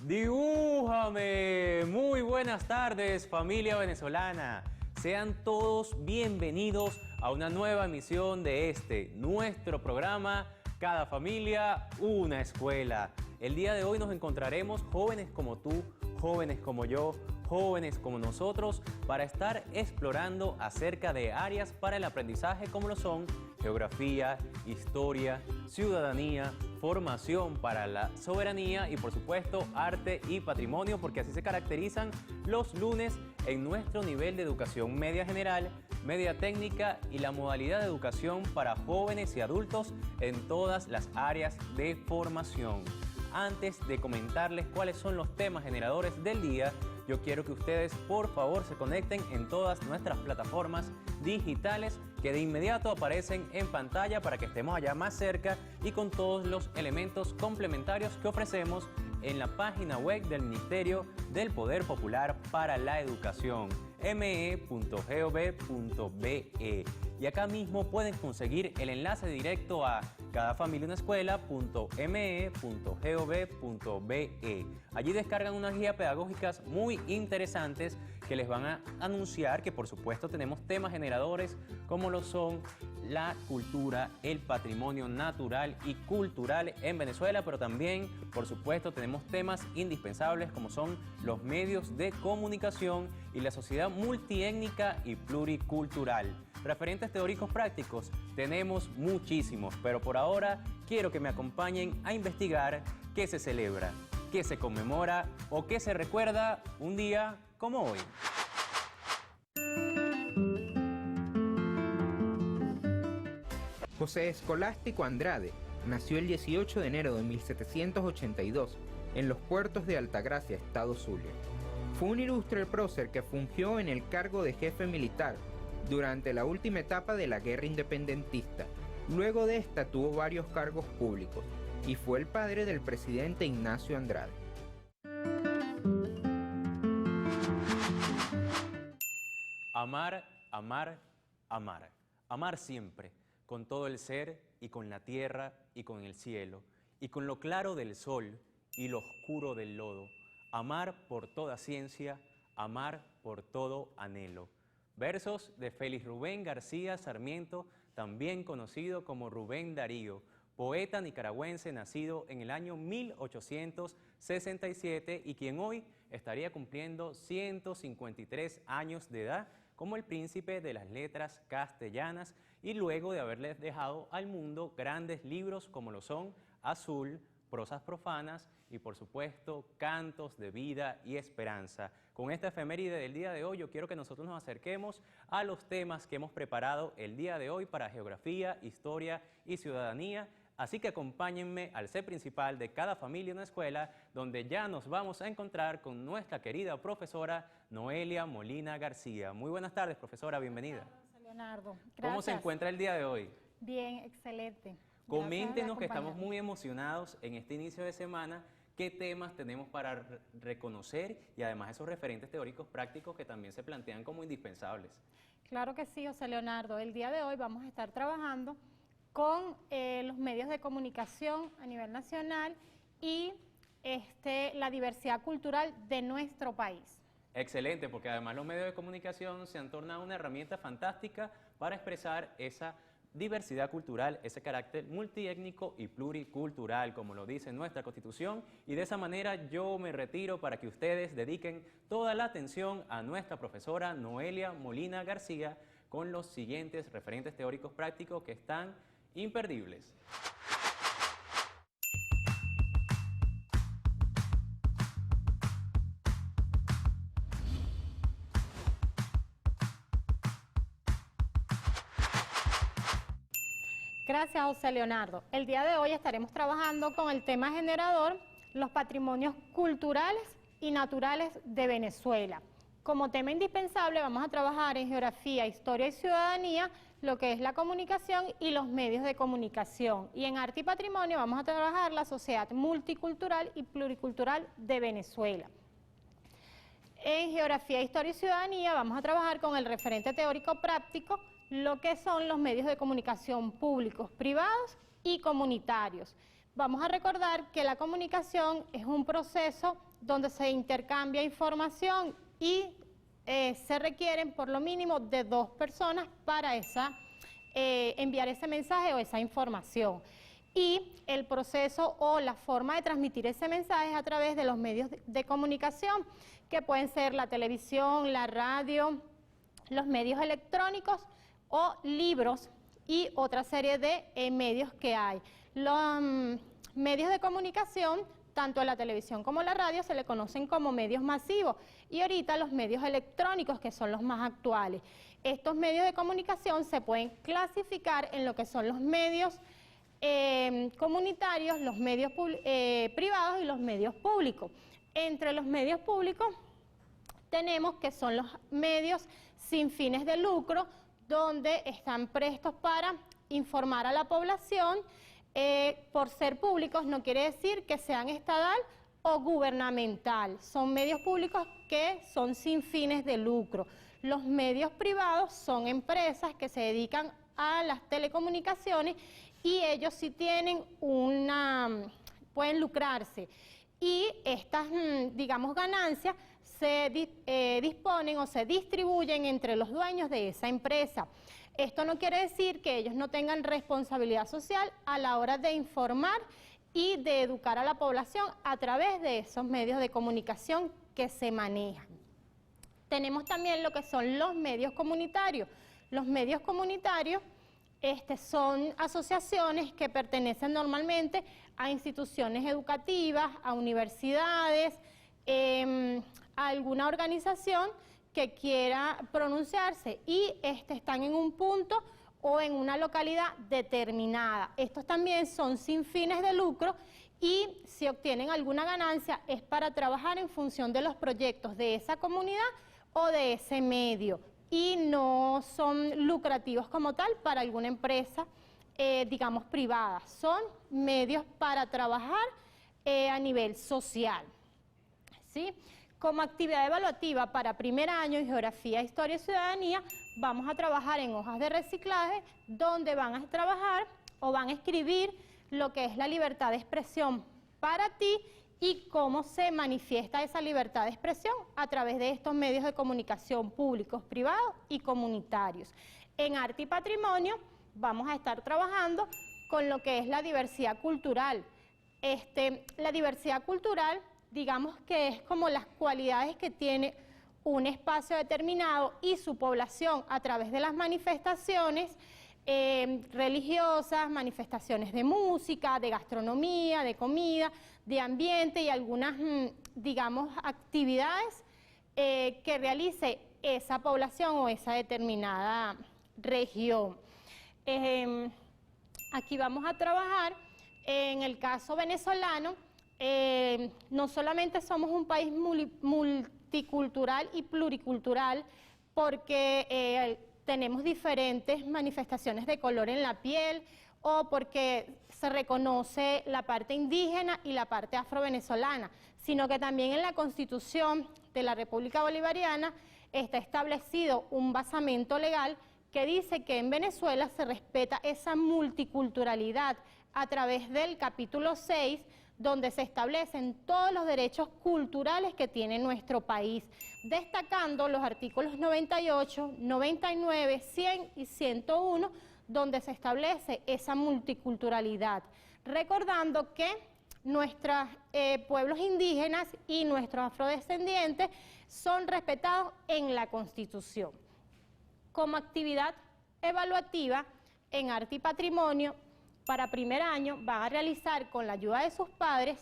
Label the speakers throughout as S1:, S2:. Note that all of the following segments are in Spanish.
S1: Dibújame. Muy buenas tardes, familia venezolana. Sean todos bienvenidos a una nueva emisión de nuestro programa Cada familia, una escuela. El día de hoy nos encontraremos jóvenes como tú, jóvenes como yo, jóvenes como nosotros, para estar explorando acerca de áreas para el aprendizaje como lo son geografía, historia, ciudadanía, formación para la soberanía y por supuesto arte y patrimonio, porque así se caracterizan los lunes en nuestro nivel de educación media general, media técnica y la modalidad de educación para jóvenes y adultos en todas las áreas de formación. Antes de comentarles cuáles son los temas generadores del día, yo quiero que ustedes por favor se conecten en todas nuestras plataformas digitales que de inmediato aparecen en pantalla para que estemos allá más cerca y con todos los elementos complementarios que ofrecemos en la página web del Ministerio del Poder Popular para la Educación, me.gov.be. Y acá mismo pueden conseguir el enlace directo a cadafamiliaunaescuela.me.gov.be. Allí descargan unas guías pedagógicas muy interesantes que les van a anunciar que por supuesto tenemos temas generadores como lo son la cultura, el patrimonio natural y cultural en Venezuela, pero también por supuesto tenemos temas indispensables como son los medios de comunicación y la sociedad multiétnica y pluricultural. Referentes teóricos prácticos tenemos muchísimos, pero por ahora quiero que me acompañen a investigar qué se celebra, qué se conmemora o qué se recuerda un día como hoy.
S2: José Escolástico Andrade nació el 18 de enero de 1782 en los puertos de Altagracia, Estado Zulia. Fue un ilustre prócer que fungió en el cargo de jefe militar durante la última etapa de la guerra independentista. Luego de esta tuvo varios cargos públicos y fue el padre del presidente Ignacio Andrade.
S1: Amar, amar, amar. Amar siempre, con todo el ser y con la tierra y con el cielo, y con lo claro del sol y lo oscuro del lodo. Amar por toda ciencia, amar por todo anhelo. Versos de Félix Rubén García Sarmiento, también conocido como Rubén Darío, poeta nicaragüense nacido en el año 1867 y quien hoy estaría cumpliendo 153 años de edad como el príncipe de las letras castellanas y luego de haberles dejado al mundo grandes libros como lo son Azul, Prosas profanas y por supuesto Cantos de vida y esperanza. Con esta efeméride del día de hoy yo quiero que nosotros nos acerquemos a los temas que hemos preparado el día de hoy para geografía, historia y ciudadanía. Así que acompáñenme al set principal de Cada familia una escuela, donde ya nos vamos a encontrar con nuestra querida profesora Noelia Molina García. Muy buenas tardes, profesora, bienvenida.
S3: Buenas tardes, Leonardo. Gracias.
S1: ¿Cómo se encuentra el día de hoy?
S3: Bien, excelente.
S1: Coméntenos que estamos muy emocionados en este inicio de semana. ¿Qué temas tenemos para reconocer y además esos referentes teóricos prácticos que también se plantean como indispensables?
S3: Claro que sí, José Leonardo. El día de hoy vamos a estar trabajando con los medios de comunicación a nivel nacional y la diversidad cultural de nuestro país.
S1: Excelente, porque además los medios de comunicación se han tornado una herramienta fantástica para expresar esa diversidad cultural, ese carácter multiétnico y pluricultural, como lo dice nuestra Constitución, y de esa manera yo me retiro para que ustedes dediquen toda la atención a nuestra profesora Noelia Molina García con los siguientes referentes teóricos prácticos que están imperdibles.
S3: Gracias, José Leonardo. El día de hoy estaremos trabajando con el tema generador, los patrimonios culturales y naturales de Venezuela. Como tema indispensable vamos a trabajar en geografía, historia y ciudadanía, lo que es la comunicación y los medios de comunicación. Y en arte y patrimonio vamos a trabajar la sociedad multicultural y pluricultural de Venezuela. En geografía, historia y ciudadanía vamos a trabajar con el referente teórico práctico, lo que son los medios de comunicación públicos, privados y comunitarios. Vamos a recordar que la comunicación es un proceso donde se intercambia información y se requieren por lo mínimo de 2 personas para enviar ese mensaje o esa información. Y el proceso o la forma de transmitir ese mensaje es a través de los medios de comunicación, que pueden ser la televisión, la radio, los medios electrónicos o libros y otra serie de medios que hay. Los medios de comunicación, tanto la televisión como la radio, se le conocen como medios masivos, y ahorita los medios electrónicos, que son los más actuales. Estos medios de comunicación se pueden clasificar en lo que son los medios comunitarios, los medios privados y los medios públicos. Entre los medios públicos tenemos que son los medios sin fines de lucro, donde están prestos para informar a la población. Por ser públicos no quiere decir que sean estatal o gubernamental, son medios públicos que son sin fines de lucro. Los medios privados son empresas que se dedican a las telecomunicaciones y ellos sí tienen pueden lucrarse, y estas, digamos, ganancias se disponen o se distribuyen entre los dueños de esa empresa. Esto no quiere decir que ellos no tengan responsabilidad social a la hora de informar y de educar a la población a través de esos medios de comunicación que se manejan. Tenemos también lo que son los medios comunitarios. Los medios comunitarios son asociaciones que pertenecen normalmente a instituciones educativas, a universidades, a alguna organización que quiera pronunciarse y están en un punto o en una localidad determinada. Estos también son sin fines de lucro y si obtienen alguna ganancia es para trabajar en función de los proyectos de esa comunidad o de ese medio, y no son lucrativos como tal para alguna empresa, digamos, privada. Son medios para trabajar a nivel social, ¿sí? Como actividad evaluativa para primer año en Geografía, Historia y Ciudadanía, vamos a trabajar en hojas de reciclaje, donde van a trabajar o van a escribir lo que es la libertad de expresión para ti y cómo se manifiesta esa libertad de expresión a través de estos medios de comunicación públicos, privados y comunitarios. En Arte y Patrimonio vamos a estar trabajando con lo que es la diversidad cultural. La diversidad cultural, digamos que es como las cualidades que tiene un espacio determinado y su población a través de las manifestaciones religiosas, manifestaciones de música, de gastronomía, de comida, de ambiente y algunas, digamos, actividades que realice esa población o esa determinada región. Aquí vamos a trabajar en el caso venezolano. No solamente somos un país multicultural y pluricultural, porque tenemos diferentes manifestaciones de color en la piel, o porque se reconoce la parte indígena y la parte afrovenezolana, sino que también en la Constitución de la República Bolivariana está establecido un basamento legal que dice que en Venezuela se respeta esa multiculturalidad a través del capítulo 6, donde se establecen todos los derechos culturales que tiene nuestro país, destacando los artículos 98, 99, 100 y 101, donde se establece esa multiculturalidad, recordando que nuestros pueblos indígenas y nuestros afrodescendientes son respetados en la Constitución. Como actividad evaluativa en Arte y Patrimonio, para primer año van a realizar con la ayuda de sus padres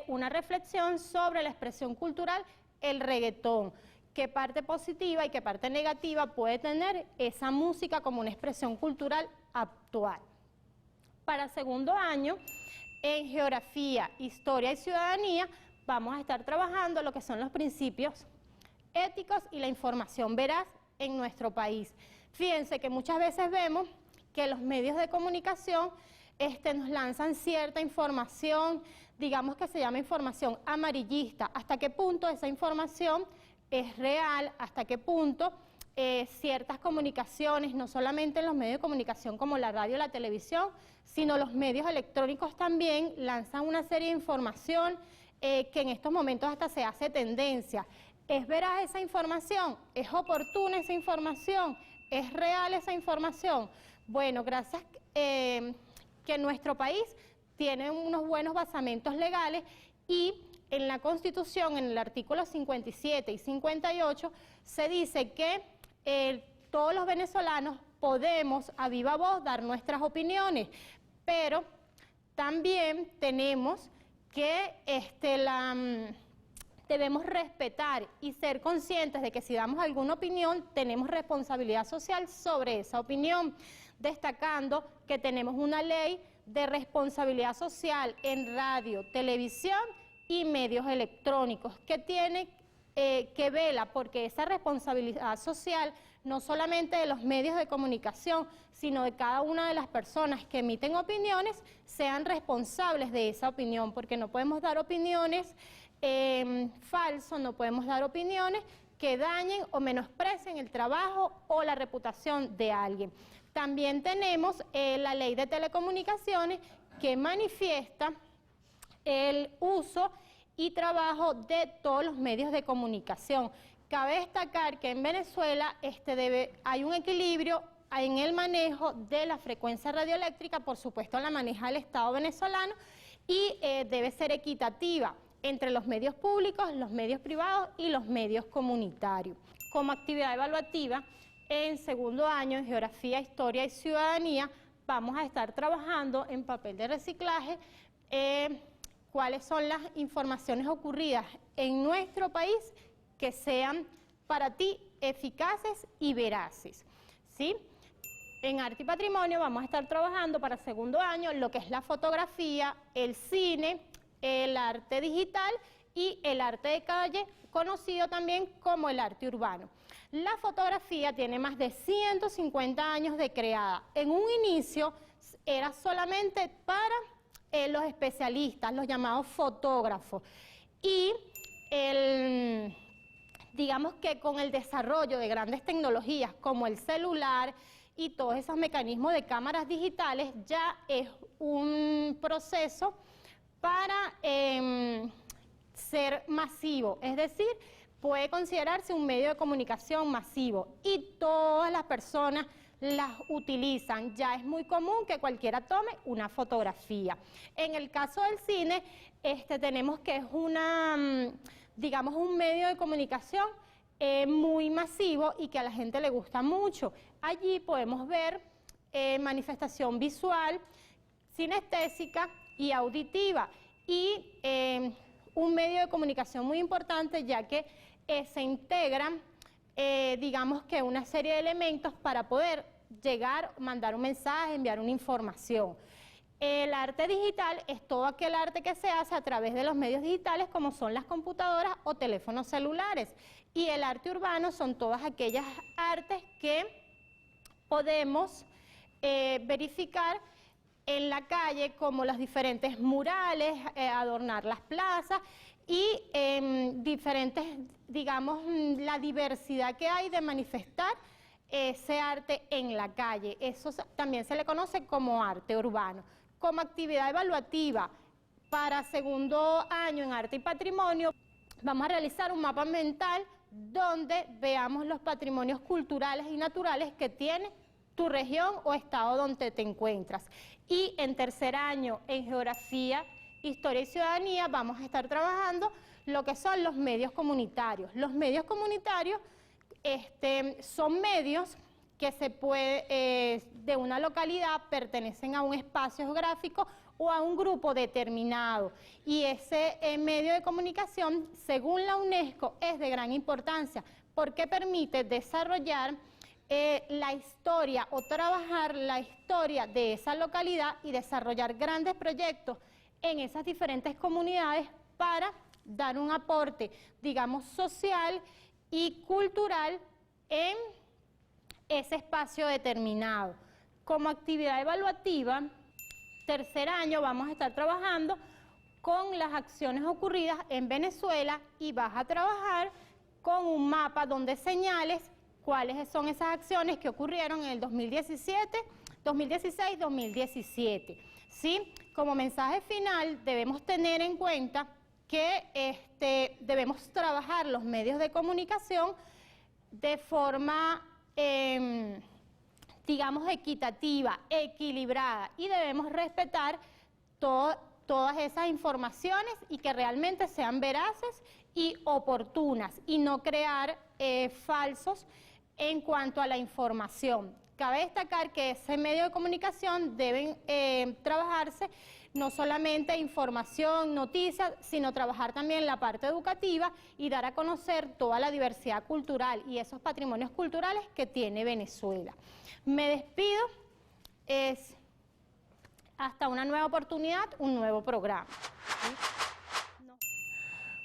S3: una reflexión sobre la expresión cultural, el reggaetón, qué parte positiva y qué parte negativa puede tener esa música como una expresión cultural actual. Para segundo año, en Geografía, Historia y Ciudadanía, vamos a estar trabajando lo que son los principios éticos y la información veraz en nuestro país. Fíjense que muchas veces vemos que los medios de comunicación nos lanzan cierta información, digamos que se llama información amarillista. ¿Hasta qué punto esa información es real? ¿Hasta qué punto ciertas comunicaciones, no solamente en los medios de comunicación como la radio y la televisión, sino los medios electrónicos también lanzan una serie de información que en estos momentos hasta se hace tendencia. ¿Es veraz esa información? ¿Es oportuna esa información? ¿Es real esa información? Bueno, gracias que nuestro país tiene unos buenos basamentos legales y en la Constitución, en el artículo 57 y 58, se dice que todos los venezolanos podemos a viva voz dar nuestras opiniones, pero también tenemos que debemos respetar y ser conscientes de que si damos alguna opinión, tenemos responsabilidad social sobre esa opinión, destacando que tenemos una ley de responsabilidad social en radio, televisión y medios electrónicos, que vela porque esa responsabilidad social, no solamente de los medios de comunicación, sino de cada una de las personas que emiten opiniones, sean responsables de esa opinión, porque no podemos dar opiniones falsas, no podemos dar opiniones que dañen o menosprecien el trabajo o la reputación de alguien. También tenemos la ley de telecomunicaciones que manifiesta el uso y trabajo de todos los medios de comunicación. Cabe destacar que en Venezuela hay un equilibrio en el manejo de la frecuencia radioeléctrica, por supuesto la maneja el Estado venezolano y debe ser equitativa entre los medios públicos, los medios privados y los medios comunitarios. Como actividad evaluativa, en segundo año en Geografía, Historia y Ciudadanía vamos a estar trabajando en papel de reciclaje, cuáles son las informaciones ocurridas en nuestro país que sean para ti eficaces y veraces, ¿sí? En Arte y Patrimonio vamos a estar trabajando para segundo año lo que es la fotografía, el cine, el arte digital y el arte de calle, conocido también como el arte urbano. La fotografía tiene más de 150 años de creada. En un inicio era solamente para los especialistas, los llamados fotógrafos. Y digamos que con el desarrollo de grandes tecnologías como el celular y todos esos mecanismos de cámaras digitales, ya es un proceso para ser masivo, es decir, puede considerarse un medio de comunicación masivo y todas las personas las utilizan. Ya es muy común que cualquiera tome una fotografía. En el caso del cine, tenemos que es digamos, un medio de comunicación muy masivo y que a la gente le gusta mucho. Allí podemos ver manifestación visual, sinestésica y auditiva, y un medio de comunicación muy importante, ya que se integran, digamos que una serie de elementos para poder llegar, mandar un mensaje, enviar una información. El arte digital es todo aquel arte que se hace a través de los medios digitales, como son las computadoras o teléfonos celulares, y el arte urbano son todas aquellas artes que podemos verificar en la calle, como los diferentes murales, adornar las plazas y diferentes, digamos, la diversidad que hay de manifestar ese arte en la calle. Eso también se le conoce como arte urbano. Como actividad evaluativa para segundo año en Arte y Patrimonio, vamos a realizar un mapa mental donde veamos los patrimonios culturales y naturales que tiene tu región o estado donde te encuentras. Y en tercer año en Geografía, Historia y Ciudadanía vamos a estar trabajando lo que son los medios comunitarios. Los medios comunitarios son medios que de una localidad pertenecen a un espacio geográfico o a un grupo determinado. Y ese medio de comunicación, según la UNESCO, es de gran importancia porque permite desarrollar la historia o trabajar la historia de esa localidad y desarrollar grandes proyectos en esas diferentes comunidades para dar un aporte, digamos, social y cultural en ese espacio determinado. Como actividad evaluativa, tercer año vamos a estar trabajando con las acciones ocurridas en Venezuela y vas a trabajar con un mapa donde señales cuáles son esas acciones que ocurrieron en el 2016-2017. ¿Sí? Como mensaje final debemos tener en cuenta que debemos trabajar los medios de comunicación de forma, digamos, equitativa, equilibrada, y debemos respetar todas esas informaciones y que realmente sean veraces y oportunas, y no crear falsos en cuanto a la información. Cabe destacar que ese medio de comunicación deben trabajarse no solamente información, noticias, sino trabajar también la parte educativa y dar a conocer toda la diversidad cultural y esos patrimonios culturales que tiene Venezuela. Me despido, hasta una nueva oportunidad, un nuevo programa.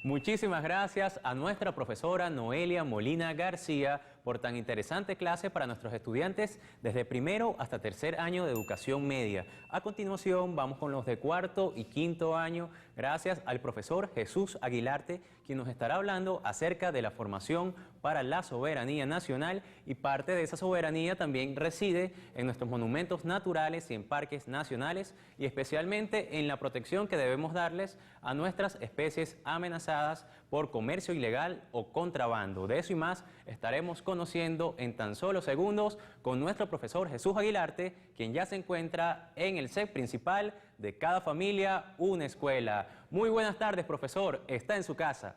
S1: Muchísimas gracias a nuestra profesora Noelia Molina García por tan interesante clase para nuestros estudiantes desde primero hasta tercer año de educación media. A continuación vamos con los de cuarto y quinto año, gracias al profesor Jesús Aguilarte, quien nos estará hablando acerca de la formación para la soberanía nacional, y parte de esa soberanía también reside en nuestros monumentos naturales y en parques nacionales, y especialmente en la protección que debemos darles a nuestras especies amenazadas por comercio ilegal o contrabando. De eso y más estaremos conociendo en tan solo segundos con nuestro profesor Jesús Aguilarte, quien ya se encuentra en el set principal de Cada Familia, una Escuela. Muy buenas tardes, profesor. Está en su casa.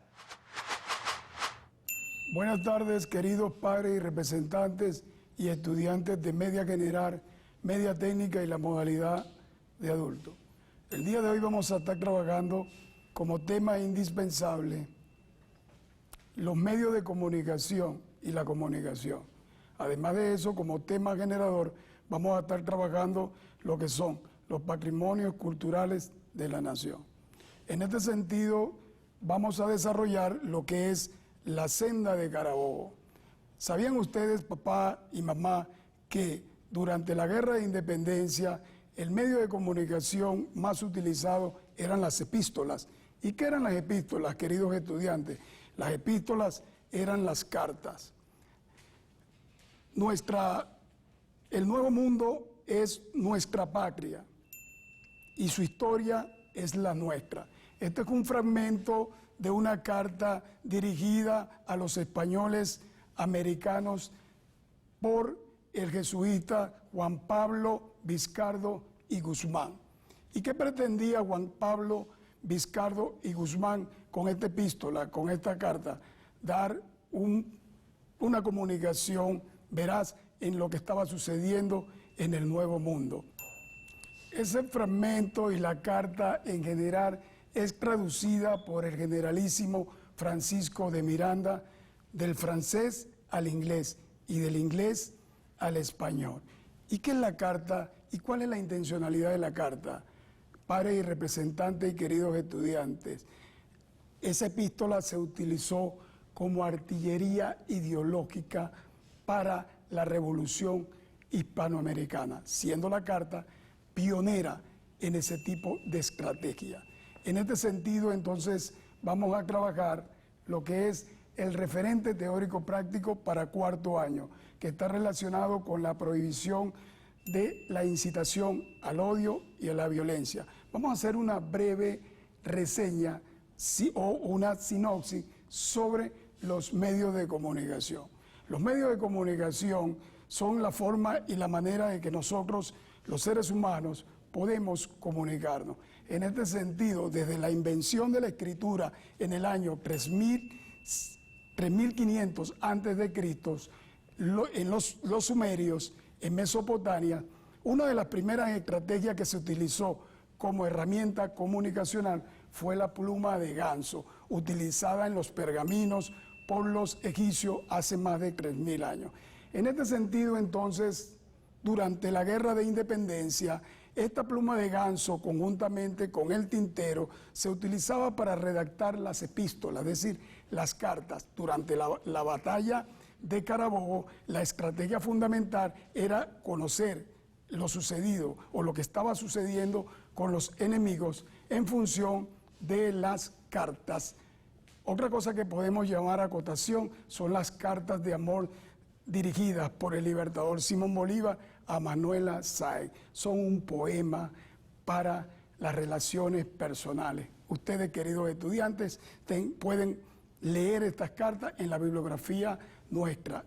S4: Buenas tardes, queridos padres y representantes y estudiantes de media general, media técnica y la modalidad de adulto. El día de hoy vamos a estar trabajando como tema indispensable los medios de comunicación y la comunicación. Además de eso, como tema generador, vamos a estar trabajando lo que son los patrimonios culturales de la nación. En este sentido, vamos a desarrollar lo que es la senda de Carabobo. ¿Sabían ustedes, papá y mamá, que durante la Guerra de Independencia el medio de comunicación más utilizado eran las epístolas? ¿Y qué eran las epístolas, queridos estudiantes? Las epístolas eran las cartas. El Nuevo Mundo es nuestra patria y su historia es la nuestra. Este es un fragmento de una carta dirigida a los españoles americanos por el jesuita Juan Pablo Viscardo y Guzmán. ¿Y qué pretendía Juan Pablo Viscardo y Guzmán con esta epístola, con esta carta? Dar una comunicación veraz en lo que estaba sucediendo en el Nuevo Mundo. Ese fragmento y la carta en general es traducida por el generalísimo Francisco de Miranda del francés al inglés y del inglés al español. ¿Y qué es la carta y cuál es la intencionalidad de la carta? Padres y representantes y queridos estudiantes, esa epístola se utilizó como artillería ideológica para la revolución hispanoamericana, siendo la carta pionera en ese tipo de estrategia. En este sentido, entonces, vamos a trabajar lo que es el referente teórico práctico para cuarto año, que está relacionado con la prohibición de la incitación al odio y a la violencia. Vamos a hacer una breve reseña o una sinopsis sobre los medios de comunicación. Los medios de comunicación son la forma y la manera de que nosotros, los seres humanos, podemos comunicarnos. En este sentido, desde la invención de la escritura en el año 3500 a.C., en los sumerios, en Mesopotamia, una de las primeras estrategias que se utilizó como herramienta comunicacional fue la pluma de ganso, utilizada en los pergaminos por los egipcios hace más de 3000 años. En este sentido, entonces, durante la Guerra de Independencia, esta pluma de ganso, conjuntamente con el tintero, se utilizaba para redactar las epístolas, es decir, las cartas. Durante la batalla de Carabobo, la estrategia fundamental era conocer lo sucedido o lo que estaba sucediendo con los enemigos en función de las cartas. Otra cosa que podemos llamar acotación son las cartas de amor dirigidas por el libertador Simón Bolívar a Manuela Sáenz. Son un poema para las relaciones personales. Ustedes, queridos estudiantes, pueden leer estas cartas en la bibliografía nuestra,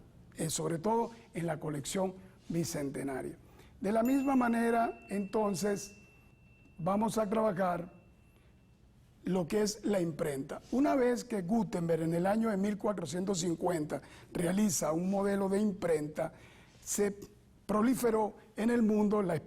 S4: sobre todo en la colección bicentenaria. De la misma manera, entonces, vamos a trabajar lo que es la imprenta. Una vez que Gutenberg en el año de 1450 realiza un modelo de imprenta, se proliferó en el mundo la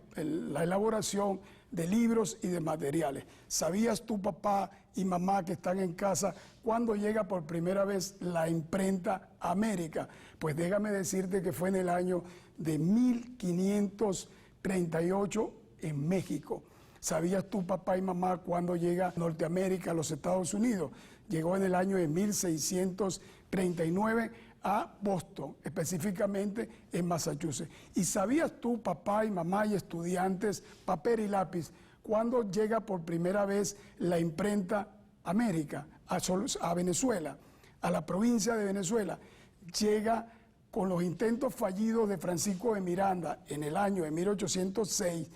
S4: elaboración de libros y de materiales. ¿Sabías tú, papá y mamá que están en casa, cuándo llega por primera vez la imprenta a América? Pues déjame decirte que fue en el año de 1538 en México. ¿Sabías tú, papá y mamá, cuándo llega Norteamérica a los Estados Unidos? Llegó en el año de 1639 a Boston, específicamente en Massachusetts. ¿Y sabías tú, papá y mamá y estudiantes, papel y lápiz, cuándo llega por primera vez la imprenta a América, a Venezuela, a la provincia de Venezuela? Llega con los intentos fallidos de Francisco de Miranda en el año de 1806,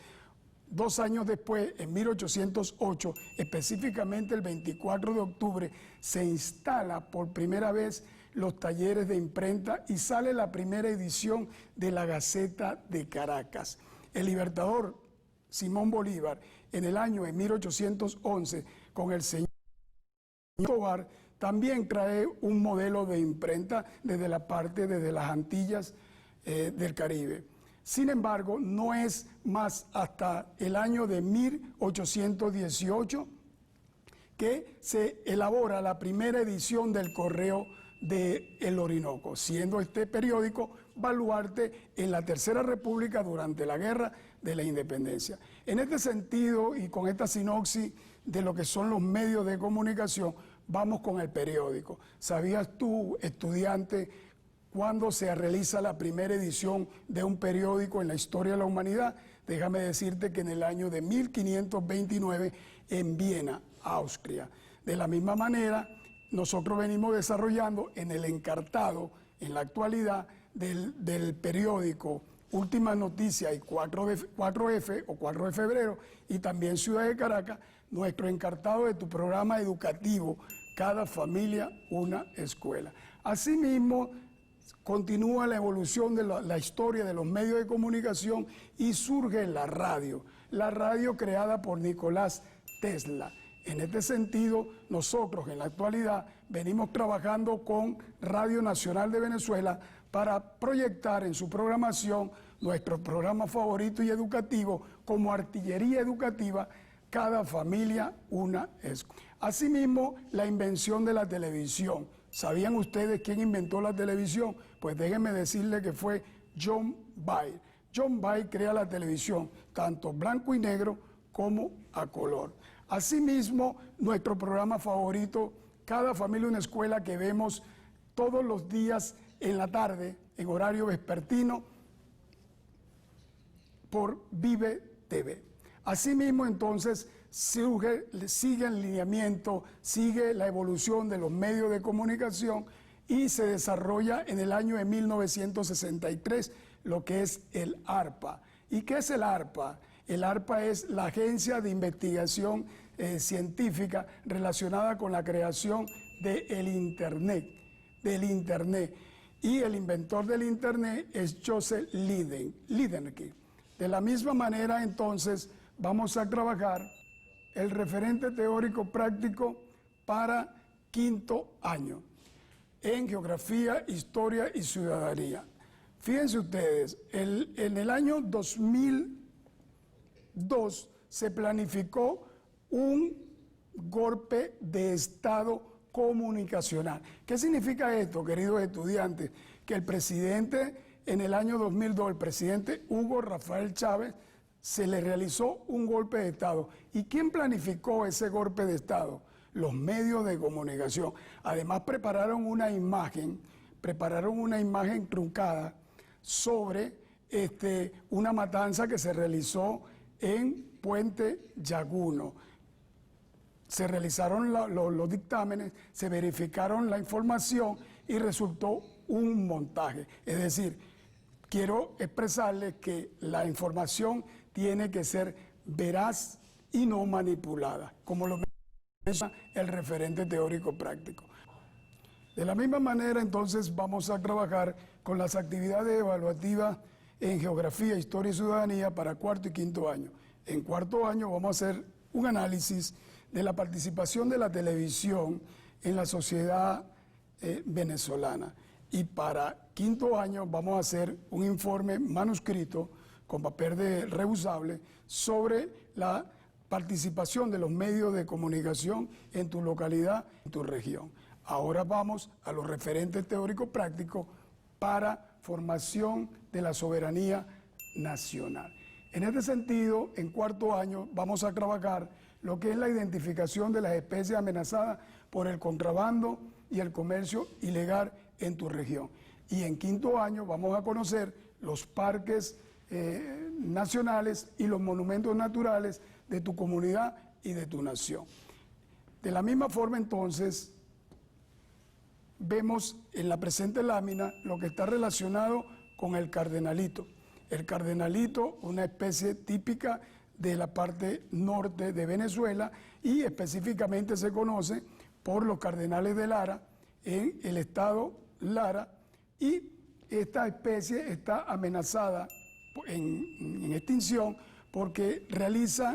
S4: 2 años después, en 1808, específicamente el 24 de octubre, se instala por primera vez los talleres de imprenta y sale la primera edición de la Gaceta de Caracas. El libertador Simón Bolívar, en el año de 1811, con el señor Tovar, también trae un modelo de imprenta desde las Antillas del Caribe. Sin embargo, no es más hasta el año de 1818 que se elabora la primera edición del Correo de El Orinoco, siendo este periódico baluarte en la Tercera República durante la Guerra de la Independencia. En este sentido, y con esta sinopsis de lo que son los medios de comunicación, vamos con el periódico. ¿Sabías tú, estudiante, cuándo se realiza la primera edición de un periódico en la historia de la humanidad? Déjame decirte que en el año de 1529 en Viena, Austria. De la misma manera, nosotros venimos desarrollando en el encartado, en la actualidad, del periódico Últimas Noticias y 4F o 4 de febrero, y también Ciudad de Caracas, nuestro encartado de tu programa educativo, Cada Familia, una Escuela. Asimismo, continúa la evolución de la historia de los medios de comunicación y surge la radio creada por Nicolás Tesla. En este sentido, nosotros en la actualidad venimos trabajando con Radio Nacional de Venezuela para proyectar en su programación nuestro programa favorito y educativo como artillería educativa, Cada Familia, una Escuela. Asimismo, la invención de la televisión. ¿Sabían ustedes quién inventó la televisión? Pues déjenme decirles que fue John Baez. John Baez crea la televisión, tanto blanco y negro como a color. Asimismo, nuestro programa favorito, Cada Familia una Escuela, que vemos todos los días en la tarde, en horario vespertino, por Vive TV. Asimismo, entonces, sigue el lineamiento, sigue la evolución de los medios de comunicación y se desarrolla en el año de 1963 lo que es el ARPA. ¿Y qué es el ARPA? El ARPA es la Agencia de Investigación Científica relacionada con la creación del Internet. Y el inventor del Internet es Joseph Lidenki. De la misma manera, entonces, vamos a trabajar el referente teórico práctico para quinto año en Geografía, Historia y Ciudadanía. Fíjense ustedes, en el año 2002 se planificó un golpe de Estado comunicacional. ¿Qué significa esto, queridos estudiantes? Que el presidente, en el año 2002, el presidente Hugo Rafael Chávez, se le realizó un golpe de Estado. ¿Y quién planificó ese golpe de Estado? Los medios de comunicación. Además prepararon una imagen truncada sobre una matanza que se realizó en Puente Llaguno. Se realizaron los dictámenes, se verificaron la información y resultó un montaje. Es decir, quiero expresarles que la información tiene que ser veraz y no manipulada, como lo menciona el referente teórico práctico. De la misma manera, entonces, vamos a trabajar con las actividades evaluativas en Geografía, Historia y Ciudadanía para cuarto y quinto año. En cuarto año vamos a hacer un análisis de la participación de la televisión en la sociedad venezolana. Y para quinto año vamos a hacer un informe manuscrito con papel reusable sobre la participación de los medios de comunicación en tu localidad, en tu región. Ahora vamos a los referentes teóricos prácticos para formación de la soberanía nacional. En este sentido, en cuarto año vamos a trabajar lo que es la identificación de las especies amenazadas por el contrabando y el comercio ilegal en tu región. Y en quinto año vamos a conocer los parques nacionales y los monumentos naturales de tu comunidad y de tu nación. De la misma forma, entonces, vemos en la presente lámina lo que está relacionado con el cardenalito. El cardenalito, una especie típica de la parte norte de Venezuela y específicamente se conoce por los cardenales de Lara en el estado Lara, y esta especie está amenazada en extinción porque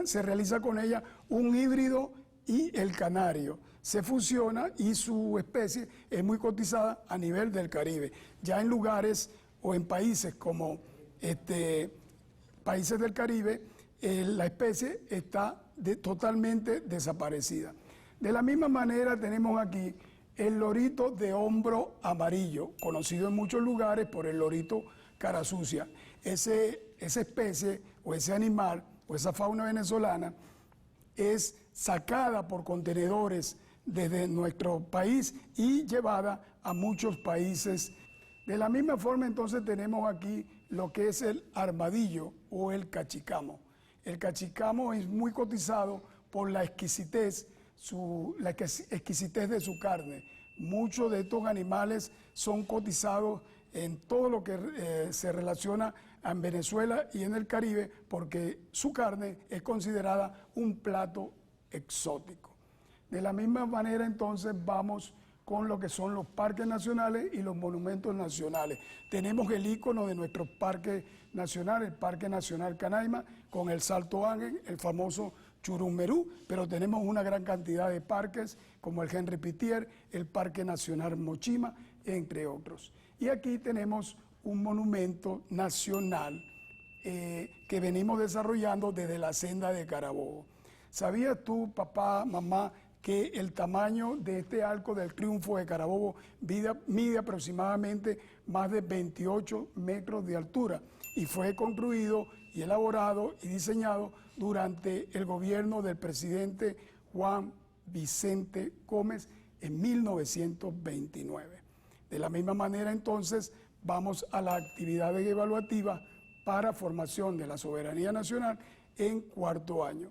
S4: se realiza con ella un híbrido y el canario. Se fusiona y su especie es muy cotizada a nivel del Caribe. Ya en lugares o en países como países del Caribe, la especie está totalmente desaparecida. De la misma manera tenemos aquí el lorito de hombro amarillo, conocido en muchos lugares por el lorito cara sucia. Esa especie o ese animal o esa fauna venezolana es sacada por contenedores desde nuestro país y llevada a muchos países. De la misma forma, entonces, tenemos aquí lo que es el armadillo o el cachicamo. El cachicamo es muy cotizado por la exquisitez de su carne. Muchos de estos animales son cotizados en todo lo que se relaciona en Venezuela y en el Caribe porque su carne es considerada un plato exótico. De la misma manera, entonces, vamos con lo que son los parques nacionales y los monumentos nacionales. Tenemos el ícono de nuestros parques nacionales, el Parque Nacional Canaima, con el Salto Ángel, el famoso Churummerú, pero tenemos una gran cantidad de parques como el Henry Pittier, el Parque Nacional Mochima, entre otros. Y aquí tenemos un monumento nacional que venimos desarrollando desde la senda de Carabobo. ¿Sabías tú, papá, mamá, que el tamaño de este Arco del Triunfo de Carabobo mide aproximadamente más de 28 metros de altura y fue construido y elaborado y diseñado durante el gobierno del presidente Juan Vicente Gómez en 1929? De la misma manera, entonces, vamos a las actividades evaluativas para formación de la soberanía nacional en cuarto año.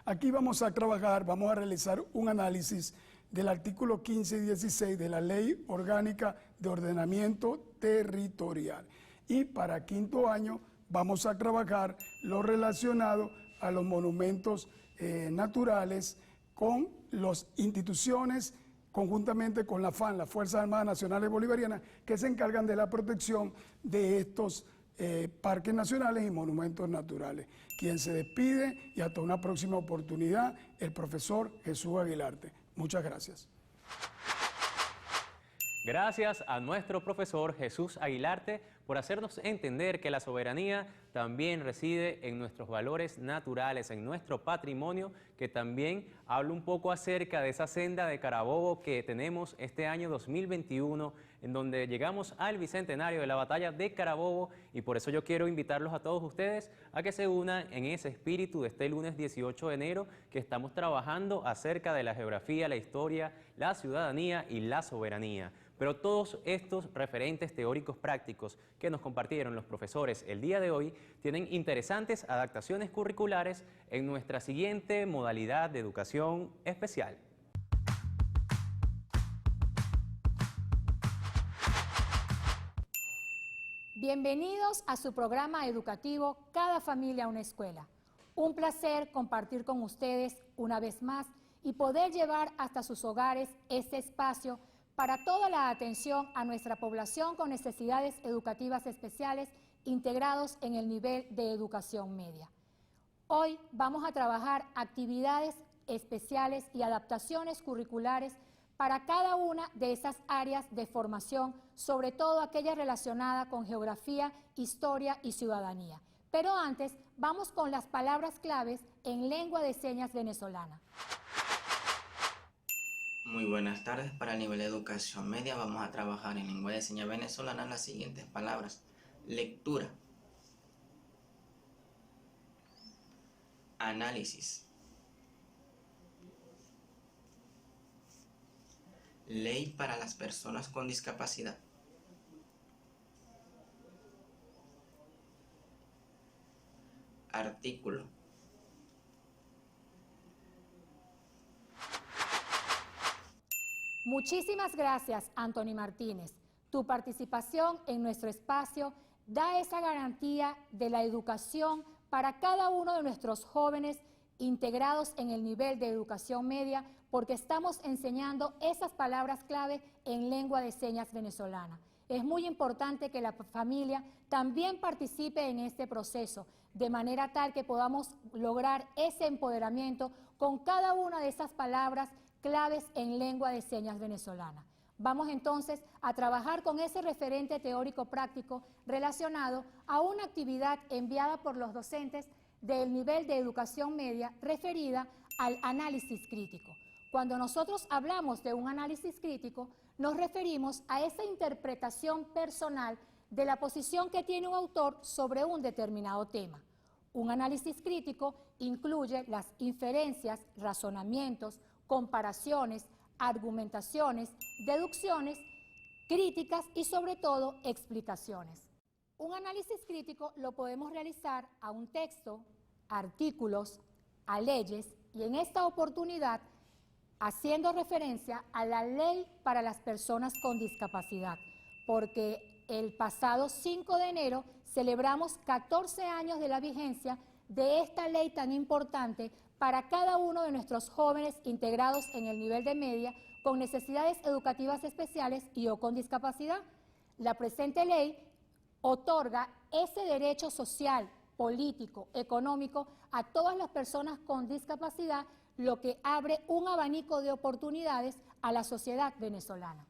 S4: Aquí vamos a trabajar, vamos a realizar un análisis del artículo 15 y 16 de la Ley Orgánica de Ordenamiento Territorial. Y para quinto año vamos a trabajar lo relacionado a los monumentos naturales con las instituciones, conjuntamente con la FAN, las Fuerzas Armadas Nacionales Bolivarianas, que se encargan de la protección de estos parques nacionales y monumentos naturales. Quien se despide y hasta una próxima oportunidad, el profesor Jesús Aguilarte. Muchas gracias.
S1: Gracias a nuestro profesor Jesús Aguilarte por hacernos entender que la soberanía también reside en nuestros valores naturales, en nuestro patrimonio, que también habla un poco acerca de esa senda de Carabobo que tenemos este año 2021, en donde llegamos al bicentenario de la batalla de Carabobo, y por eso yo quiero invitarlos a todos ustedes a que se unan en ese espíritu de este lunes 18 de enero, que estamos trabajando acerca de la geografía, la historia, la ciudadanía y la soberanía. Pero todos estos referentes teóricos prácticos que nos compartieron los profesores el día de hoy tienen interesantes adaptaciones curriculares en nuestra siguiente modalidad de educación especial.
S5: Bienvenidos a su programa educativo Cada Familia una Escuela. Un placer compartir con ustedes una vez más y poder llevar hasta sus hogares este espacio para toda la atención a nuestra población con necesidades educativas especiales integrados en el nivel de educación media. Hoy vamos a trabajar actividades especiales y adaptaciones curriculares para cada una de esas áreas de formación, sobre todo aquella relacionada con geografía, historia y ciudadanía. Pero antes, vamos con las palabras claves en lengua de señas venezolana.
S6: Muy buenas tardes. Para el nivel de educación media vamos a trabajar en lengua de señas venezolana las siguientes palabras. Lectura. Análisis. Ley para las personas con discapacidad. Artículo.
S5: Muchísimas gracias, Anthony Martínez. Tu participación en nuestro espacio da esa garantía de la educación para cada uno de nuestros jóvenes integrados en el nivel de educación media, porque estamos enseñando esas palabras clave en lengua de señas venezolana. Es muy importante que la familia también participe en este proceso, de manera tal que podamos lograr ese empoderamiento con cada una de esas palabras claves en lengua de señas venezolana. Vamos entonces a trabajar con ese referente teórico práctico relacionado a una actividad enviada por los docentes del nivel de educación media referida al análisis crítico. Cuando nosotros hablamos de un análisis crítico, nos referimos a esa interpretación personal de la posición que tiene un autor sobre un determinado tema. Un análisis crítico incluye las inferencias, razonamientos, comparaciones, argumentaciones, deducciones, críticas y sobre todo explicaciones. Un análisis crítico lo podemos realizar a un texto, artículos, a leyes y en esta oportunidad haciendo referencia a la ley para las personas con discapacidad, porque el pasado 5 de enero celebramos 14 años de la vigencia de esta ley tan importante para cada uno de nuestros jóvenes integrados en el nivel de media con necesidades educativas especiales y o con discapacidad. La presente ley otorga ese derecho social, político, económico a todas las personas con discapacidad, lo que abre un abanico de oportunidades a la sociedad venezolana.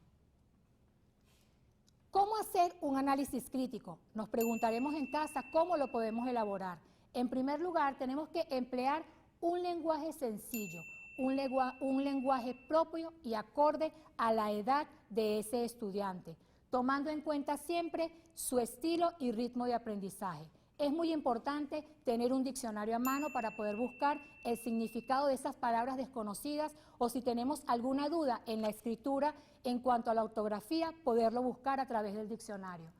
S5: ¿Cómo hacer un análisis crítico? Nos preguntaremos en casa cómo lo podemos elaborar. En primer lugar, tenemos que emplear un lenguaje sencillo, un lenguaje propio y acorde a la edad de ese estudiante, tomando en cuenta siempre su estilo y ritmo de aprendizaje. Es muy importante tener un diccionario a mano para poder buscar el significado de esas palabras desconocidas o si tenemos alguna duda en la escritura en cuanto a la ortografía, poderlo buscar a través del diccionario.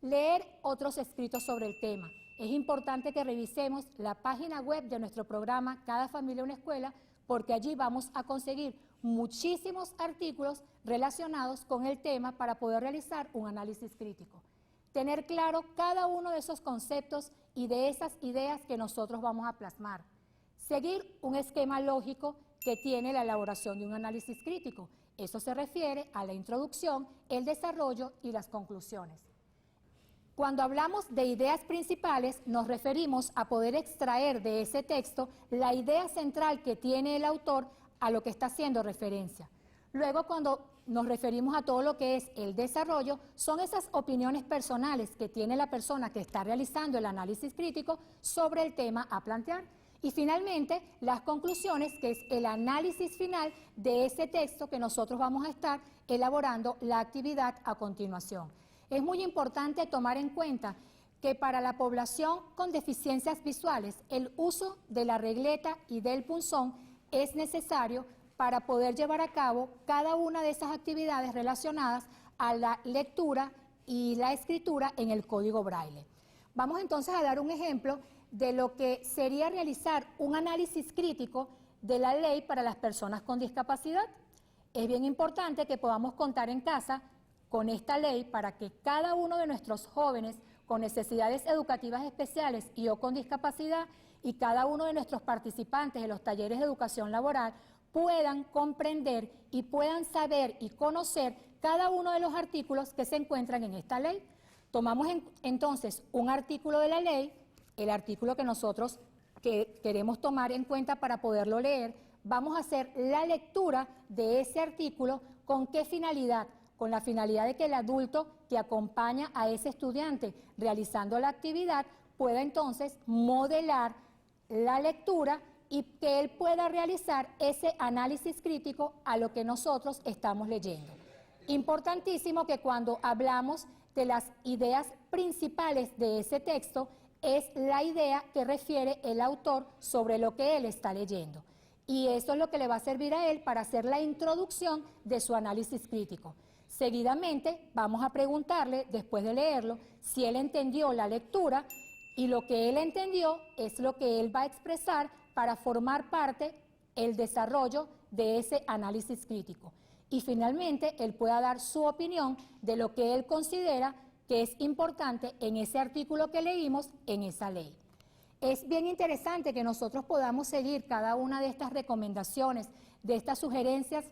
S5: Leer otros escritos sobre el tema. Es importante que revisemos la página web de nuestro programa Cada Familia una Escuela, porque allí vamos a conseguir muchísimos artículos relacionados con el tema para poder realizar un análisis crítico. Tener claro cada uno de esos conceptos y de esas ideas que nosotros vamos a plasmar. Seguir un esquema lógico que tiene la elaboración de un análisis crítico. Eso se refiere a la introducción, el desarrollo y las conclusiones. Cuando hablamos de ideas principales, nos referimos a poder extraer de ese texto la idea central que tiene el autor a lo que está haciendo referencia. Luego, cuando nos referimos a todo lo que es el desarrollo, son esas opiniones personales que tiene la persona que está realizando el análisis crítico sobre el tema a plantear. Y finalmente, las conclusiones, que es el análisis final de ese texto que nosotros vamos a estar elaborando la actividad a continuación. Es muy importante tomar en cuenta que para la población con deficiencias visuales, el uso de la regleta y del punzón es necesario para poder llevar a cabo cada una de esas actividades relacionadas a la lectura y la escritura en el código braille. Vamos entonces a dar un ejemplo de lo que sería realizar un análisis crítico de la ley para las personas con discapacidad. Es bien importante que podamos contar en casa con esta ley para que cada uno de nuestros jóvenes con necesidades educativas especiales y o con discapacidad y cada uno de nuestros participantes de los talleres de educación laboral puedan comprender y puedan saber y conocer cada uno de los artículos que se encuentran en esta ley. Tomamos entonces un artículo de la ley, el artículo que nosotros queremos tomar en cuenta para poderlo leer, vamos a hacer la lectura de ese artículo. ¿Con qué finalidad? Con la finalidad de que el adulto que acompaña a ese estudiante realizando la actividad pueda entonces modelar la lectura y que él pueda realizar ese análisis crítico a lo que nosotros estamos leyendo. Importantísimo que cuando hablamos de las ideas principales de ese texto, es la idea que refiere el autor sobre lo que él está leyendo. Y eso es lo que le va a servir a él para hacer la introducción de su análisis crítico. Seguidamente vamos a preguntarle, después de leerlo, si él entendió la lectura, y lo que él entendió es lo que él va a expresar para formar parte el desarrollo de ese análisis crítico. Y finalmente él pueda dar su opinión de lo que él considera que es importante en ese artículo que leímos en esa ley. Es bien interesante que nosotros podamos seguir cada una de estas recomendaciones, de estas sugerencias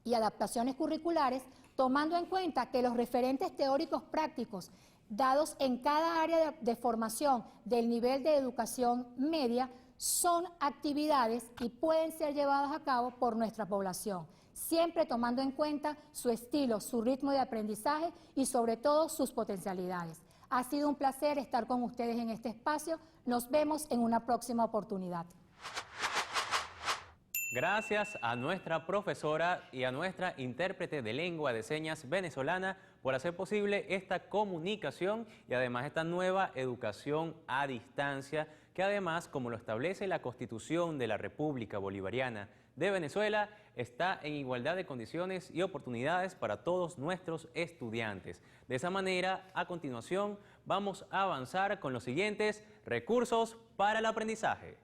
S5: y adaptaciones curriculares, tomando en cuenta que los referentes teóricos prácticos dados en cada área de formación del nivel de educación media son actividades y pueden ser llevadas a cabo por nuestra población, siempre tomando en cuenta su estilo, su ritmo de aprendizaje y sobre todo sus potencialidades. Ha sido un placer estar con ustedes en este espacio. Nos vemos en una próxima oportunidad.
S1: Gracias a nuestra profesora y a nuestra intérprete de lengua de señas venezolana por hacer posible esta comunicación y además esta nueva educación a distancia que además, como lo establece la Constitución de la República Bolivariana de Venezuela, está en igualdad de condiciones y oportunidades para todos nuestros estudiantes. De esa manera, a continuación, vamos a avanzar con los siguientes recursos para el aprendizaje.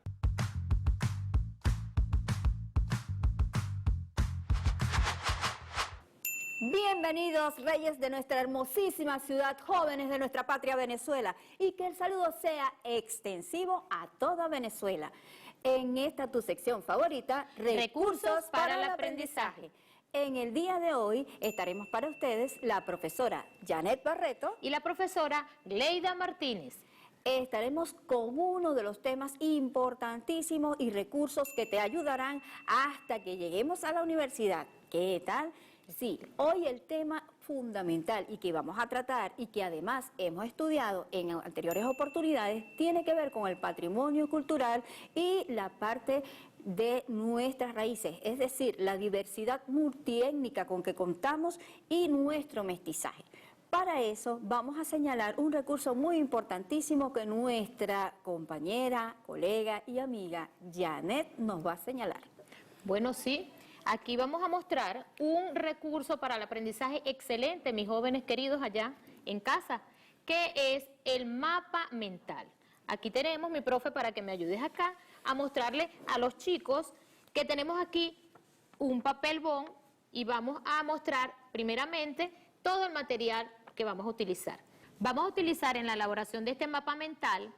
S7: Bienvenidos, reyes de nuestra hermosísima ciudad, jóvenes de nuestra patria Venezuela, y que el saludo sea extensivo a toda Venezuela. En esta tu sección favorita, Recursos para el Aprendizaje. En el día de hoy estaremos para ustedes la profesora Janet Barreto
S8: y la profesora Gleida Martínez.
S7: Estaremos con uno de los temas importantísimos y recursos que te ayudarán hasta que lleguemos a la universidad. ¿Qué tal? Sí, hoy el tema fundamental y que vamos a tratar y que además hemos estudiado en anteriores oportunidades tiene que ver con el patrimonio cultural y la parte de nuestras raíces, es decir, la diversidad multiétnica con que contamos y nuestro mestizaje. Para eso vamos a señalar un recurso muy importantísimo que nuestra compañera, colega y amiga Janet nos va a señalar.
S8: Bueno, sí. Aquí vamos a mostrar un recurso para el aprendizaje excelente, mis jóvenes queridos allá en casa, que es el mapa mental. Aquí tenemos, mi profe, para que me ayudes acá, a mostrarle a los chicos que tenemos aquí un papel bond y vamos a mostrar primeramente todo el material que vamos a utilizar. Vamos a utilizar en la elaboración de este mapa mental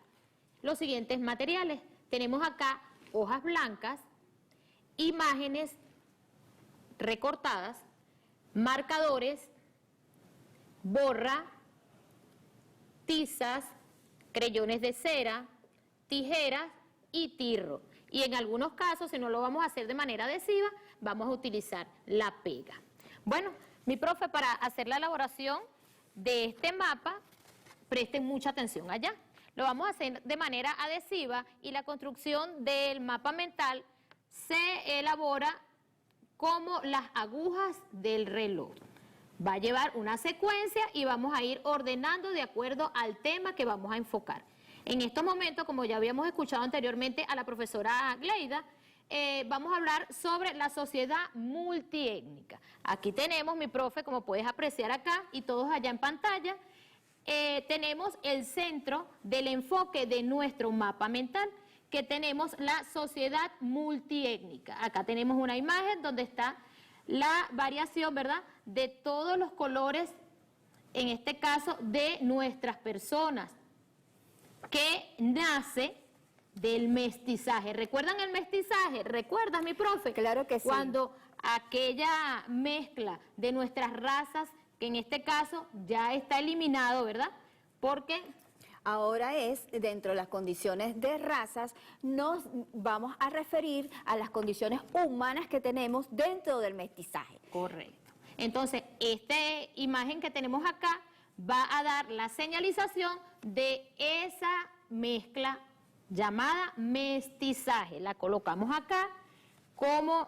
S8: los siguientes materiales. Tenemos acá hojas blancas, imágenes recortadas, marcadores, borra, tizas, creyones de cera, tijeras y tirro. Y en algunos casos, si no lo vamos a hacer de manera adhesiva, vamos a utilizar la pega. Bueno, mi profe, para hacer la elaboración de este mapa, presten mucha atención allá. Lo vamos a hacer de manera adhesiva y la construcción del mapa mental se elabora como las agujas del reloj. Va a llevar una secuencia y vamos a ir ordenando de acuerdo al tema que vamos a enfocar. En estos momentos, como ya habíamos escuchado anteriormente a la profesora Gleida, vamos a hablar sobre la sociedad multiétnica. Aquí tenemos, mi profe, como puedes apreciar acá y todos allá en pantalla, tenemos el centro del enfoque de nuestro mapa mental, que tenemos la sociedad multiétnica. Acá tenemos una imagen donde está la variación, ¿verdad?, de todos los colores en este caso, de nuestras personas, que nace del mestizaje. ¿Recuerdan el mestizaje? ¿Recuerdas, mi profe?
S7: Claro que sí.
S8: Cuando aquella mezcla de nuestras razas, que en este caso ya está eliminado, ¿verdad? Porque
S7: ahora es, dentro de las condiciones de razas, nos vamos a referir a las condiciones humanas que tenemos dentro del mestizaje.
S8: correcto. Entonces, esta imagen que tenemos acá va a dar la señalización de esa mezcla llamada mestizaje. La colocamos acá, como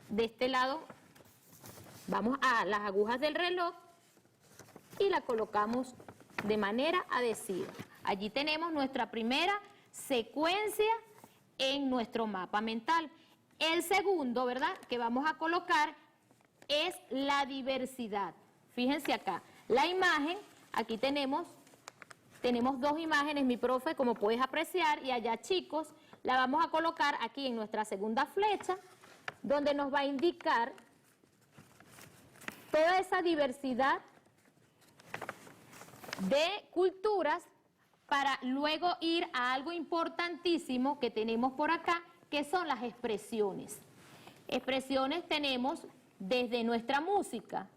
S8: de este lado vamos a las agujas del reloj y la colocamos de manera adhesiva. Allí tenemos nuestra primera secuencia en nuestro mapa mental. El segundo, ¿verdad?, que vamos a colocar es la diversidad. Fíjense acá, la imagen, aquí tenemos dos imágenes, mi profe, como puedes apreciar, y allá, chicos, la vamos a colocar aquí en nuestra segunda flecha, donde nos va a indicar toda esa diversidad de culturas, para luego ir a algo importantísimo que tenemos por acá, que son las expresiones. Expresiones tenemos desde nuestra música,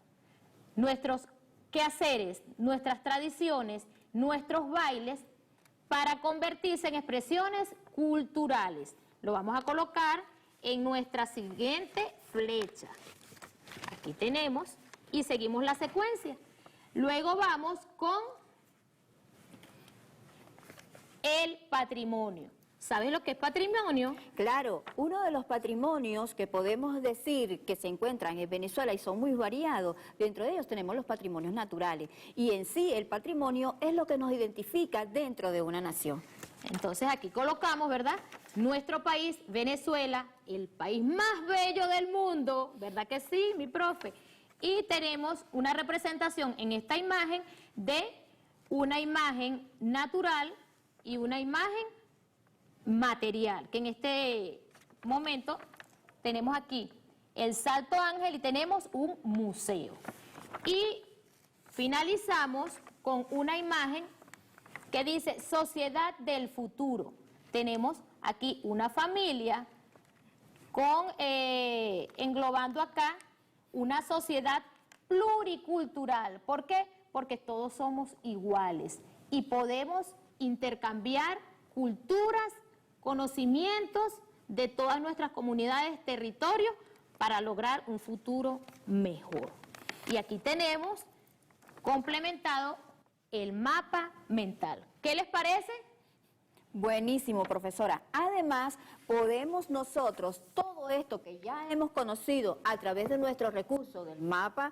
S8: nuestros quehaceres, nuestras tradiciones, nuestros bailes, para convertirse en expresiones culturales. Lo vamos a colocar en nuestra siguiente flecha. Aquí tenemos y seguimos la secuencia. Luego vamos con el patrimonio. ¿Saben lo que es patrimonio?
S7: Claro, uno de los patrimonios que podemos decir que se encuentran en Venezuela y son muy variados, dentro de ellos tenemos los patrimonios naturales. Y en sí el patrimonio es lo que nos identifica dentro de una nación.
S8: Entonces aquí colocamos, ¿verdad?, nuestro país, Venezuela, el país más bello del mundo, ¿verdad que sí, mi profe? Y tenemos una representación en esta imagen de una imagen natural y una imagen material, que en este momento tenemos aquí el Salto Ángel y tenemos un museo. Y finalizamos con una imagen que dice Sociedad del Futuro. Tenemos aquí una familia con englobando acá una sociedad pluricultural. ¿Por qué? Porque todos somos iguales y podemos intercambiar culturas, conocimientos de todas nuestras comunidades, territorios, para lograr un futuro mejor. Y aquí tenemos complementado el mapa mental. ¿Qué les parece?
S7: Buenísimo, profesora. Además, podemos nosotros, todo esto que ya hemos conocido a través de nuestros recursos del mapa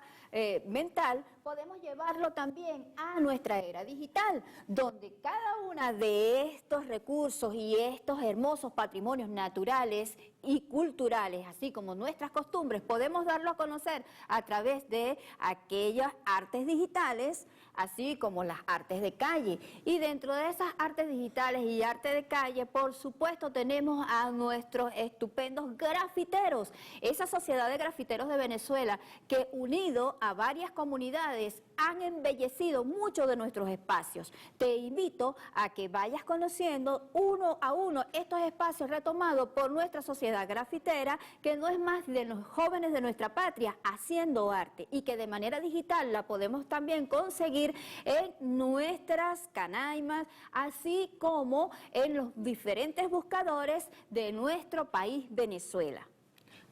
S7: mental, podemos llevarlo también a nuestra era digital, donde cada uno de estos recursos y estos hermosos patrimonios naturales y culturales, así como nuestras costumbres, podemos darlo a conocer a través de aquellas artes digitales, así como las artes de calle. Y dentro de esas artes digitales y arte de calle, por supuesto, tenemos a nuestros estupendos grafiteros, esa sociedad de grafiteros de Venezuela, que unido a varias comunidades han embellecido muchos de nuestros espacios. Te invito a que vayas conociendo uno a uno estos espacios retomados por nuestra sociedad grafitera, que no es más de los jóvenes de nuestra patria haciendo arte, y que de manera digital la podemos también conseguir en nuestras canaimas, así como en los diferentes buscadores de nuestro país Venezuela.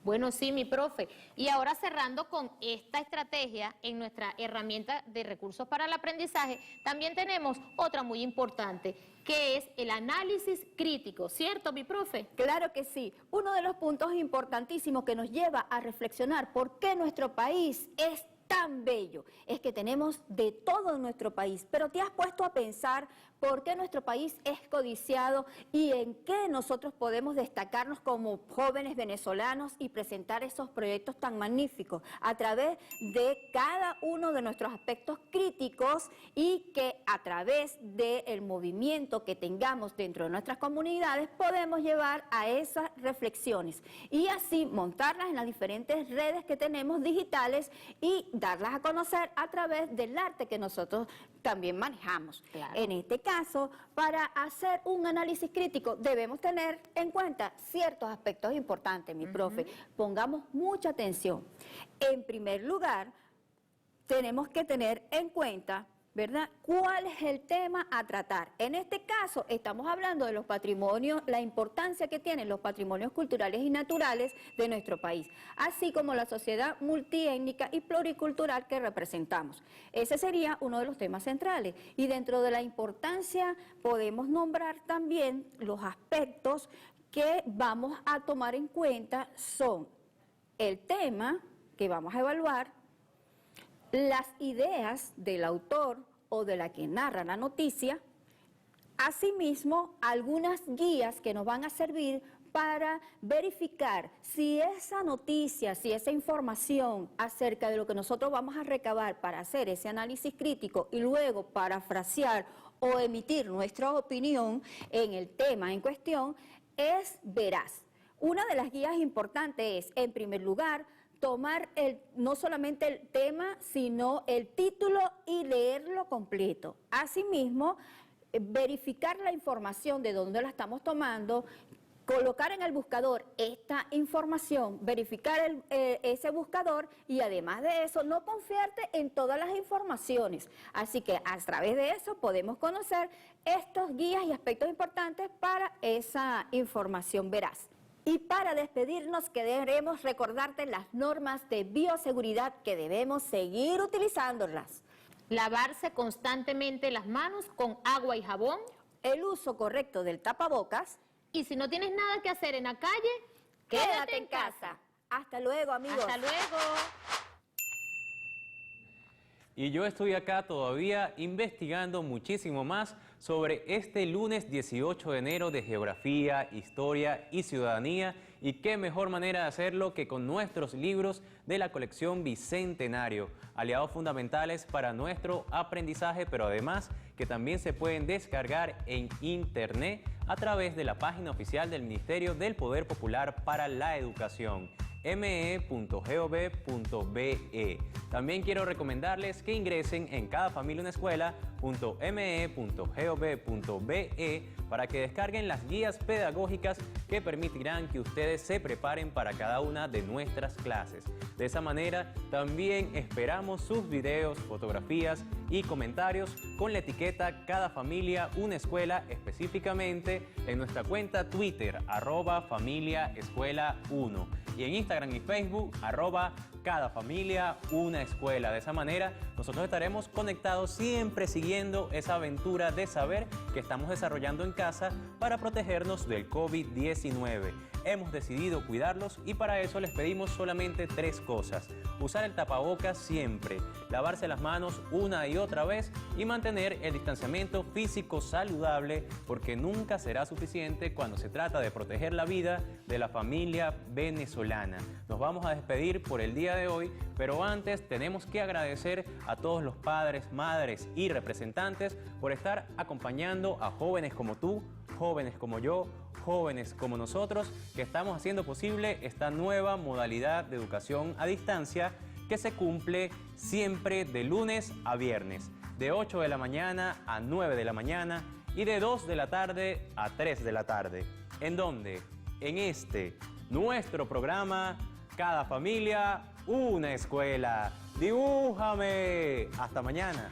S8: Bueno, sí, mi profe. Y ahora cerrando con esta estrategia en nuestra herramienta de recursos para el aprendizaje, también tenemos otra muy importante, que es el análisis crítico, ¿cierto, mi profe?
S7: Claro que sí. Uno de los puntos importantísimos que nos lleva a reflexionar por qué nuestro país es tan bello es que tenemos de todo en nuestro país, pero ¿te has puesto a pensar por qué nuestro país es codiciado y en qué nosotros podemos destacarnos como jóvenes venezolanos y presentar esos proyectos tan magníficos a través de cada uno de nuestros aspectos críticos y que a través del movimiento que tengamos dentro de nuestras comunidades podemos llevar a esas reflexiones y así montarlas en las diferentes redes que tenemos digitales y darlas a conocer a través del arte que nosotros también manejamos.
S8: Claro.
S7: En este caso, para hacer un análisis crítico debemos tener en cuenta ciertos aspectos importantes, mi profe. Pongamos mucha atención. En primer lugar, tenemos que tener en cuenta, ¿verdad?, ¿cuál es el tema a tratar? En este caso, estamos hablando de los patrimonios, la importancia que tienen los patrimonios culturales y naturales de nuestro país, así como la sociedad multiétnica y pluricultural que representamos. Ese sería uno de los temas centrales. Y dentro de la importancia podemos nombrar también los aspectos que vamos a tomar en cuenta son el tema que vamos a evaluar, las ideas del autor o de la que narra la noticia, asimismo algunas guías que nos van a servir para verificar si esa noticia, si esa información acerca de lo que nosotros vamos a recabar para hacer ese análisis crítico y luego parafrasear o emitir nuestra opinión en el tema en cuestión, es veraz. Una de las guías importantes es, en primer lugar, tomar no solamente el tema, sino el título y leerlo completo. Asimismo, verificar la información de dónde la estamos tomando, colocar en el buscador esta información, verificar ese buscador y además de eso, no confiarte en todas las informaciones. Así que a través de eso podemos conocer estos guías y aspectos importantes para esa información veraz. Y para despedirnos queremos recordarte las normas de bioseguridad que debemos seguir utilizándolas.
S8: Lavarse constantemente las manos con agua y jabón.
S7: El uso correcto del tapabocas.
S8: Y si no tienes nada que hacer en la calle, quédate en casa.
S7: Hasta luego, amigos.
S8: Hasta luego.
S1: Y yo estoy acá todavía investigando muchísimo más sobre este lunes 18 de enero de Geografía, Historia y Ciudadanía. Y qué mejor manera de hacerlo que con nuestros libros de la colección Bicentenario, aliados fundamentales para nuestro aprendizaje, pero además que también se pueden descargar en internet a través de la página oficial del Ministerio del Poder Popular para la Educación, me.gov.be. También quiero recomendarles que ingresen en cadafamiliaunaescuela.me.gov.be para que descarguen las guías pedagógicas que permitirán que ustedes se preparen para cada una de nuestras clases. De esa manera, también esperamos sus videos, fotografías y comentarios con la etiqueta Cada Familia Una Escuela, específicamente en nuestra cuenta Twitter, @familiaescuela1, y en Instagram y Facebook, Cada Familia Una Escuela. De esa manera, nosotros estaremos conectados siempre siguiendo esa aventura de saber que estamos desarrollando en casa para protegernos del COVID-19. Hemos decidido cuidarlos y para eso les pedimos solamente 3 cosas. Usar el tapabocas siempre, lavarse las manos una y otra vez y mantener el distanciamiento físico saludable, porque nunca será suficiente cuando se trata de proteger la vida de la familia venezolana. Nos vamos a despedir por el día de hoy, pero antes tenemos que agradecer a todos los padres, madres y representantes por estar acompañando a jóvenes como tú, jóvenes como yo, jóvenes como nosotros, que estamos haciendo posible esta nueva modalidad de educación a distancia que se cumple siempre de lunes a viernes, de 8 de la mañana a 9 de la mañana y de 2 de la tarde a 3 de la tarde. ¿En dónde? En nuestro programa Cada Familia Una Escuela. ¡Dibújame! Hasta mañana.